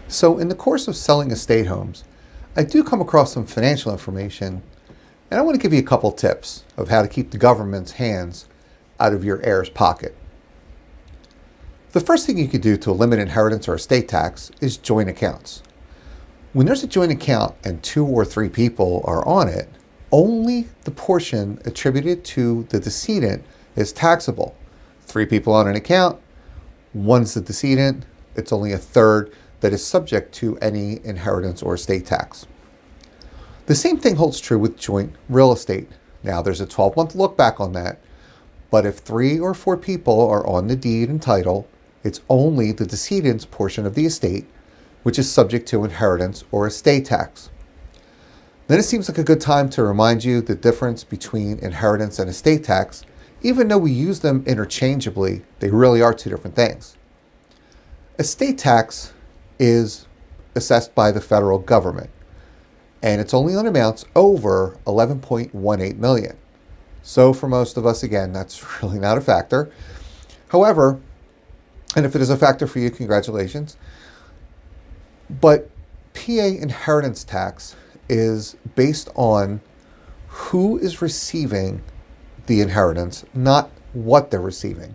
So in the course of selling estate homes, I do come across some financial information, and I want to give you a couple tips of how to keep the government's hands out of your heir's pocket. The first thing you could do to limit inheritance or estate tax is joint accounts. When there's a joint account and 2 or 3 people are on it, only the portion attributed to the decedent is taxable. 3 people on an account, one's the decedent, it's only a third that is subject to any inheritance or estate tax. The same thing holds true with joint real estate. Now, there's a 12-month look back on that, but if 3 or 4 people are on the deed and title, it's only the decedent's portion of the estate which is subject to inheritance or estate tax. Then it seems like a good time to remind you the difference between inheritance and estate tax. Even though we use them interchangeably, they really are 2 different things. Estate tax is assessed by the federal government, and it's only on amounts over 11.18 million. So for most of us, again, that's really not a factor. However, and if it is a factor for you, congratulations. But PA inheritance tax is based on who is receiving the inheritance, not what they're receiving.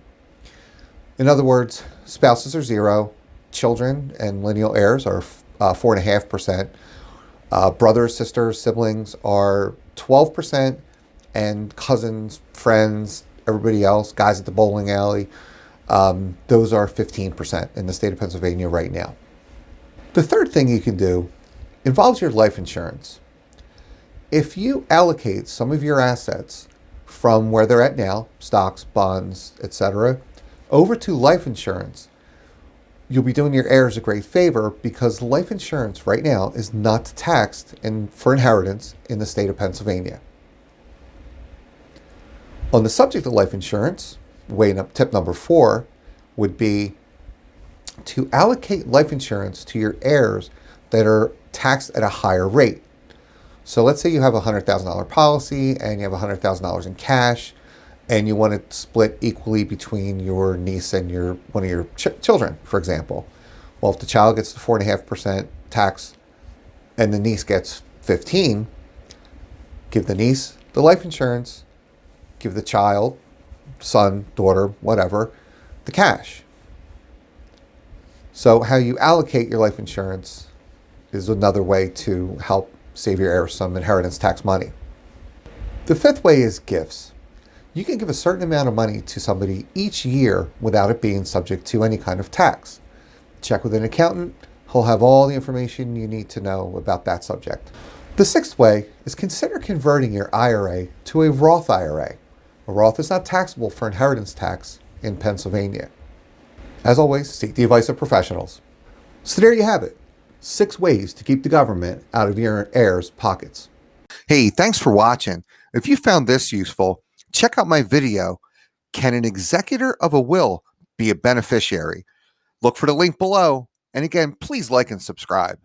In other words, spouses are 0, children and lineal heirs are 4.5%, brothers, sisters, siblings are 12%, and cousins, friends, everybody else, guys at the bowling alley, those are 15% in the state of Pennsylvania right now. The third thing you can do involves your life insurance. If you allocate some of your assets from where they're at now, stocks, bonds, etc., over to life insurance, you'll be doing your heirs a great favor because life insurance right now is not taxed for inheritance in the state of Pennsylvania. On the subject of life insurance, tip number 4 would be to allocate life insurance to your heirs that are taxed at a higher rate. So let's say you have a $100,000 policy and you have $100,000 in cash, and you want to split equally between your niece and one of your children, for example. Well, if the child gets the 4.5% tax and the niece gets 15, give the niece the life insurance, give the child, son, daughter, whatever, the cash. So how you allocate your life insurance is another way to help save your heirs some inheritance tax money. The 5th way is gifts. You can give a certain amount of money to somebody each year without it being subject to any kind of tax. Check with an accountant. He'll have all the information you need to know about that subject. The 6th way is consider converting your IRA to a Roth IRA. A Roth is not taxable for inheritance tax in Pennsylvania. As always, seek the advice of professionals. So there you have it. 6 ways to keep the government out of your heirs' pockets. Hey, thanks for watching. If you found this useful, check out my video, Can an Executor of a Will Be a Beneficiary? Look for the link below. And again, please like and subscribe.